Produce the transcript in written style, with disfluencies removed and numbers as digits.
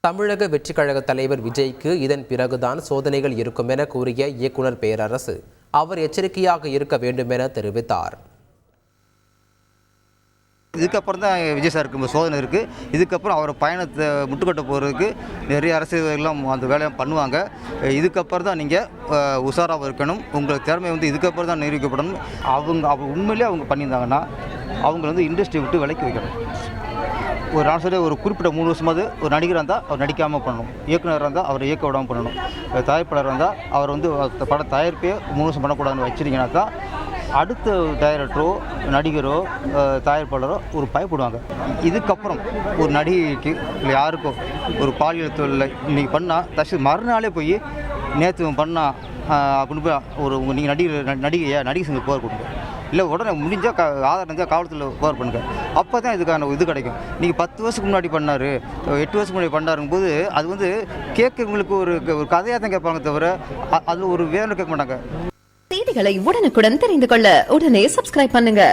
தமிழக வெற்றிக் கழக தலைவர் விஜய்க்கு இதன் பிறகுதான் சோதனைகள் இருக்கும் என கூறிய இயக்குனர் பேரரசு அவர் எச்சரிக்கையாக இருக்க வேண்டும் என தெரிவித்தார். இதுக்கப்புறம் தான் விஜய் சாருக்கு சோதனை இருக்குது. இதுக்கப்புறம் அவர் பயணத்தை முட்டுக்கட்ட போகிறதுக்கு நிறைய அரசியல்வாதிகள்லாம் அந்த வேலையை பண்ணுவாங்க. இதுக்கப்புறம் தான் நீங்கள் உஷாராக இருக்கணும். உங்கள் திறமை இதுக்கப்புறம் தான் நிரூபிக்கப்படணும். அவங்க உண்மையிலே அவங்க பண்ணியிருந்தாங்கன்னா அவங்கள இண்டஸ்ட்ரி விட்டு விலக்கி வைக்கணும். ஒரு நான் சொல்ல ஒரு குறிப்பிட்ட 3 வருஷமாவது ஒரு நடிகராக இருந்தால் அவர் நடிக்காமல் பண்ணணும், இயக்குனராக இருந்தால் அவர் இயக்க விடாமல் பண்ணணும், தயாரிப்பாளராக இருந்தால் அவர் பட தயாரிப்பே 3 வருஷம் பண்ணக்கூடாதுன்னு வச்சிருக்கீங்கன்னா தான் அடுத்த டைரக்டரோ நடிகரோ தயாரிப்பாளரோ ஒரு பயப்படுவாங்க. இதுக்கப்புறம் ஒரு நடிகைக்கு இல்லை யாருக்கோ ஒரு பாலியல் தொழில் இன்றைக்கி பண்ணால் மறுநாளே போய் நேற்று பண்ணால் அப்படின்னு போய் நீங்கள் நடிகை சங்க புகார் கொடுங்க. இல்லை உடனே முடிஞ்சால் ஆதாரம் இருந்தால் காவல்துறையில் புகார் பண்ணுங்கள். அப்போ தான் இதுக்கான இது கிடைக்கும். நீங்கள் 10 வருஷத்துக்கு முன்னாடி பண்ணார், 8 வருஷத்துக்கு முன்னாடி பண்ணாருங்கும்போது அது கேட்குறவங்களுக்கு ஒரு கதையாக தான் கேட்பாங்க தவிர அதில் ஒரு வேதனை கேட்க மாட்டாங்க. செய்திகளை உடனுக்குடன் தெரிந்து கொள்ள உடனே சப்ஸ்கிரைப் பண்ணுங்க.